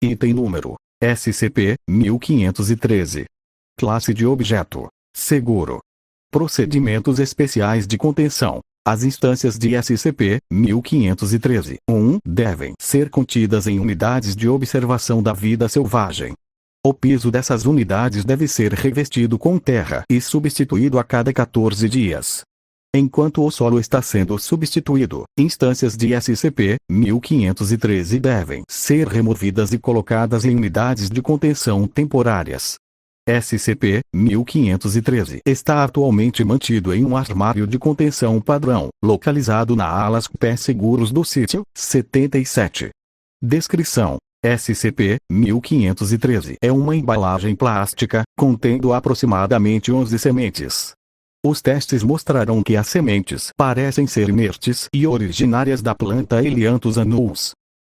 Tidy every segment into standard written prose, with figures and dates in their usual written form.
Item número: SCP-1513. Classe de objeto: seguro. Procedimentos especiais de contenção. As instâncias de SCP-1513-1 devem ser contidas em unidades de observação da vida selvagem. O piso dessas unidades deve ser revestido com terra e substituído a cada 14 dias. Enquanto o solo está sendo substituído, instâncias de SCP-1513 devem ser removidas e colocadas em unidades de contenção temporárias. SCP-1513 está atualmente mantido em um armário de contenção padrão, localizado na ala Pé Seguros do sítio 77. Descrição: SCP-1513 é uma embalagem plástica, contendo aproximadamente 11 sementes. Os testes mostraram que as sementes parecem ser inertes e originárias da planta Helianthus annulus.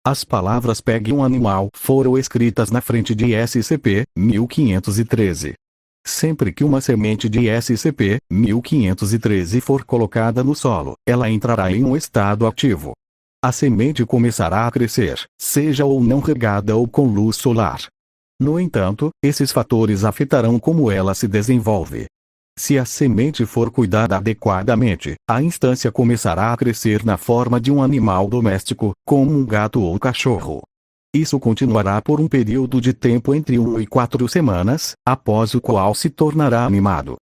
As palavras "pegue um animal" foram escritas na frente de SCP-1513. Sempre que uma semente de SCP-1513 for colocada no solo, ela entrará em um estado ativo. A semente começará a crescer, seja ou não regada ou com luz solar. No entanto, esses fatores afetarão como ela se desenvolve. Se a semente for cuidada adequadamente, a instância começará a crescer na forma de um animal doméstico, como um gato ou cachorro. Isso continuará por um período de tempo entre 1 e 4 semanas, após o qual se tornará animado.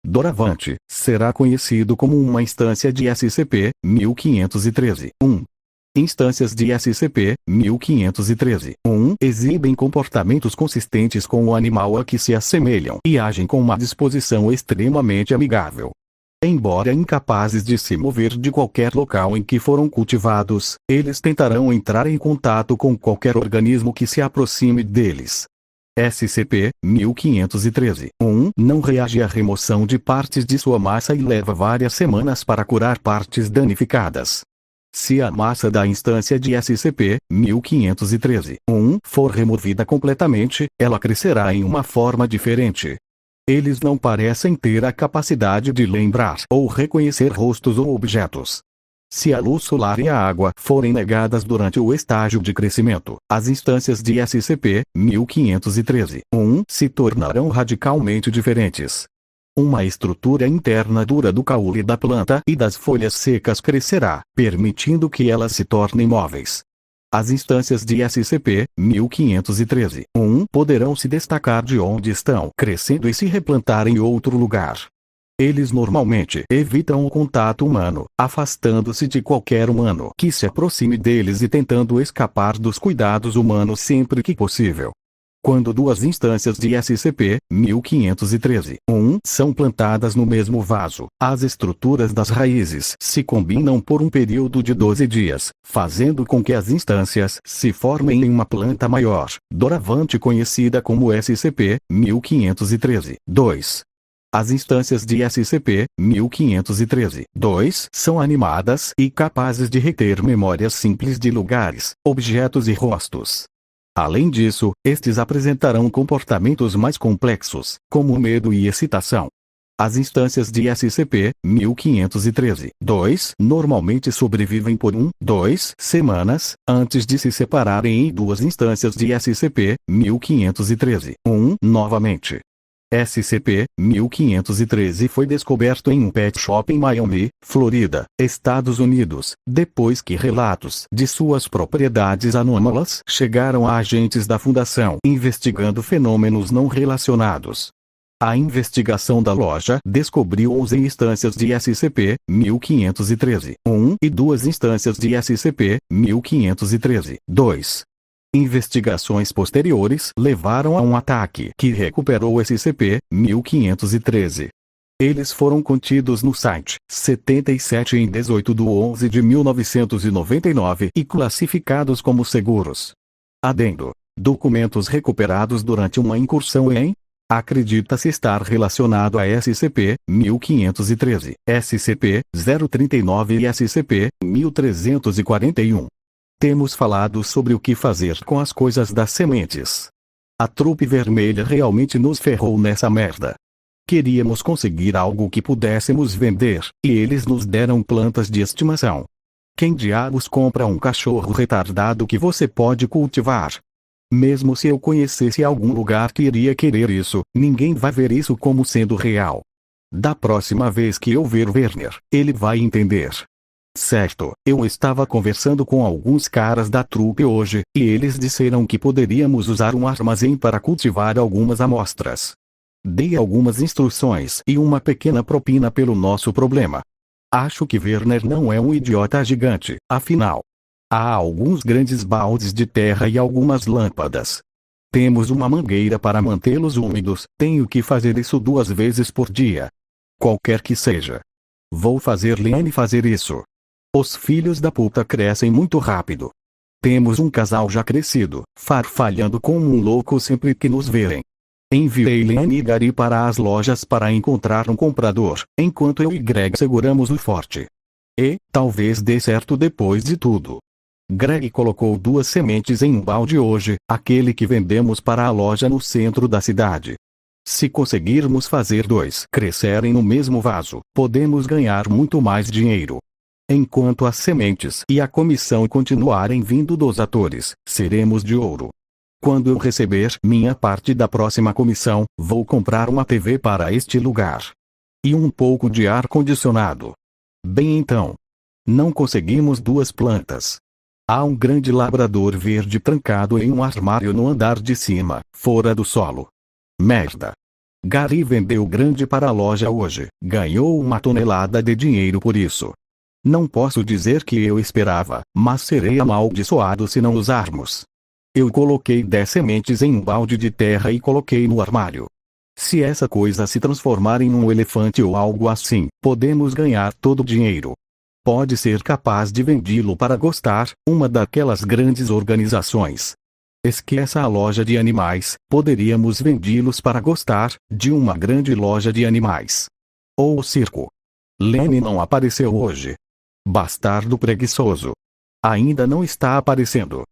Doravante, será conhecido como uma instância de SCP-1513-1. Instâncias de SCP-1513-1 exibem comportamentos consistentes com o animal a que se assemelham e agem com uma disposição extremamente amigável. Embora incapazes de se mover de qualquer local em que foram cultivados, eles tentarão entrar em contato com qualquer organismo que se aproxime deles. SCP-1513-1 não reage à remoção de partes de sua massa e leva várias semanas para curar partes danificadas. Se a massa da instância de SCP-1513-1 for removida completamente, ela crescerá em uma forma diferente. Eles não parecem ter a capacidade de lembrar ou reconhecer rostos ou objetos. Se a luz solar e a água forem negadas durante o estágio de crescimento, as instâncias de SCP-1513-1 se tornarão radicalmente diferentes. Uma estrutura interna dura do caule da planta e das folhas secas crescerá, permitindo que elas se tornem móveis. As instâncias de SCP-1513-1 poderão se destacar de onde estão crescendo e se replantar em outro lugar. Eles normalmente evitam o contato humano, afastando-se de qualquer humano que se aproxime deles e tentando escapar dos cuidados humanos sempre que possível. Quando duas instâncias de SCP-1513-1 são plantadas no mesmo vaso, as estruturas das raízes se combinam por um período de 12 dias, fazendo com que as instâncias se formem em uma planta maior, doravante conhecida como SCP-1513-2. As instâncias de SCP-1513-2 são animadas e capazes de reter memórias simples de lugares, objetos e rostos. Além disso, estes apresentarão comportamentos mais complexos, como medo e excitação. As instâncias de SCP-1513-2 normalmente sobrevivem por 1-2 semanas, antes de se separarem em duas instâncias de SCP-1513-1 novamente. SCP-1513 foi descoberto em um pet shop em Miami, Florida, Estados Unidos, depois que relatos de suas propriedades anômalas chegaram a agentes da Fundação investigando fenômenos não relacionados. A investigação da loja descobriu 11 instâncias de SCP-1513-1 e 2 instâncias de SCP-1513-2. Investigações posteriores levaram a um ataque que recuperou SCP-1513. Eles foram contidos no site 77 em 18/11/1999 e classificados como seguros. Adendo: documentos recuperados durante uma incursão em acredita-se estar relacionado a SCP-1513, SCP-039 e SCP-1341. Temos falado sobre o que fazer com as coisas das sementes. A trupe vermelha realmente nos ferrou nessa merda. Queríamos conseguir algo que pudéssemos vender, e eles nos deram plantas de estimação. Quem diabos compra um cachorro retardado que você pode cultivar? Mesmo se eu conhecesse algum lugar que iria querer isso, ninguém vai ver isso como sendo real. Da próxima vez que eu ver Werner, ele vai entender. Certo, eu estava conversando com alguns caras da trupe hoje, e eles disseram que poderíamos usar um armazém para cultivar algumas amostras. Dei algumas instruções e uma pequena propina pelo nosso problema. Acho que Werner não é um idiota gigante, afinal. Há alguns grandes baldes de terra e algumas lâmpadas. Temos uma mangueira para mantê-los úmidos, tenho que fazer isso 2 vezes por dia. Qualquer que seja. Vou fazer Lene fazer isso. Os filhos da puta crescem muito rápido. Temos um casal já crescido, farfalhando como um louco sempre que nos verem. Enviei Lene e Gary para as lojas para encontrar um comprador, enquanto eu e Greg seguramos o forte. E, talvez dê certo depois de tudo. Greg colocou 2 sementes em um balde hoje, aquele que vendemos para a loja no centro da cidade. Se conseguirmos fazer 2 crescerem no mesmo vaso, podemos ganhar muito mais dinheiro. Enquanto as sementes e a comissão continuarem vindo dos atores, seremos de ouro. Quando eu receber minha parte da próxima comissão, vou comprar uma TV para este lugar. E um pouco de ar-condicionado. Bem então. Não conseguimos 2 plantas. Há um grande labrador verde trancado em um armário no andar de cima, fora do solo. Merda. Gary vendeu grande para a loja hoje, ganhou 1 tonelada de dinheiro por isso. Não posso dizer que eu esperava, mas serei amaldiçoado se não usarmos. Eu coloquei 10 sementes em um balde de terra e coloquei no armário. Se essa coisa se transformar em um elefante ou algo assim, podemos ganhar todo o dinheiro. Pode ser capaz de vendê-lo para gostar, uma daquelas grandes organizações. Esqueça a loja de animais, poderíamos vendê-los para gostar, de uma grande loja de animais. Ou o circo. Lene não apareceu hoje. Bastardo preguiçoso. Ainda não está aparecendo.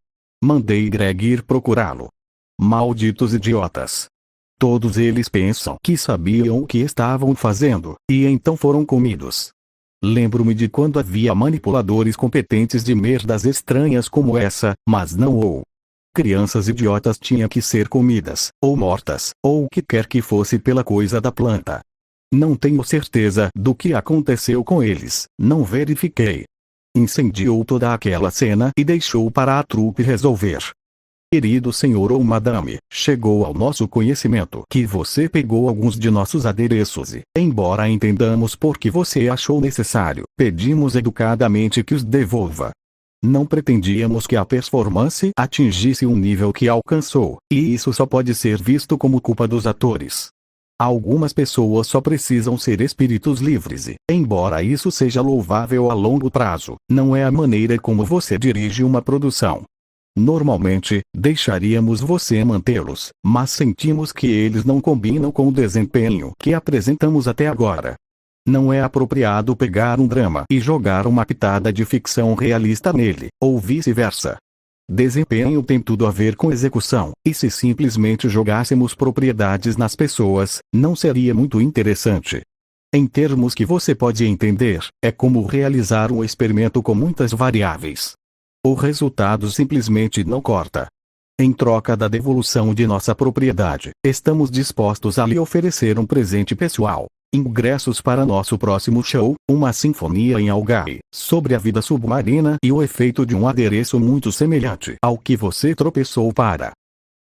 Mandei Greg ir procurá-lo. Malditos idiotas. Todos eles pensam que sabiam o que estavam fazendo, e então foram comidos. Lembro-me de quando havia manipuladores competentes de merdas estranhas como essa, mas não ou. Crianças idiotas tinham que ser comidas, ou mortas, ou o que quer que fosse pela coisa da planta. Não tenho certeza do que aconteceu com eles, não verifiquei. Incendiou toda aquela cena e deixou para a trupe resolver. Querido senhor ou madame, chegou ao nosso conhecimento que você pegou alguns de nossos adereços e, embora entendamos por que você achou necessário, pedimos educadamente que os devolva. Não pretendíamos que a performance atingisse um nível que alcançou, e isso só pode ser visto como culpa dos atores. Algumas pessoas só precisam ser espíritos livres e, embora isso seja louvável a longo prazo, não é a maneira como você dirige uma produção. Normalmente, deixaríamos você mantê-los, mas sentimos que eles não combinam com o desempenho que apresentamos até agora. Não é apropriado pegar um drama e jogar uma pitada de ficção realista nele, ou vice-versa. Desempenho tem tudo a ver com execução, e se simplesmente jogássemos propriedades nas pessoas, não seria muito interessante. Em termos que você pode entender, é como realizar um experimento com muitas variáveis. O resultado simplesmente não corta. Em troca da devolução de nossa propriedade, estamos dispostos a lhe oferecer um presente pessoal. Ingressos para nosso próximo show, uma sinfonia em Algai, sobre a vida submarina e o efeito de um adereço muito semelhante ao que você tropeçou para.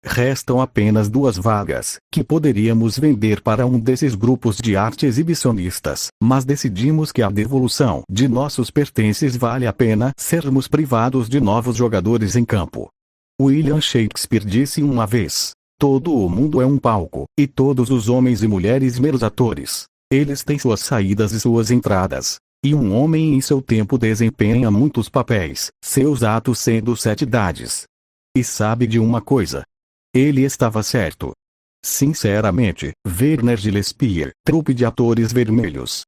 Restam apenas 2 vagas, que poderíamos vender para um desses grupos de arte exibicionistas, mas decidimos que a devolução de nossos pertences vale a pena sermos privados de novos jogadores em campo. William Shakespeare disse uma vez: todo o mundo é um palco, e todos os homens e mulheres meros atores. Eles têm suas saídas e suas entradas. E um homem em seu tempo desempenha muitos papéis, seus atos sendo 7 idades. E sabe de uma coisa? Ele estava certo. Sinceramente, Werner Gillespie, trupe de atores vermelhos.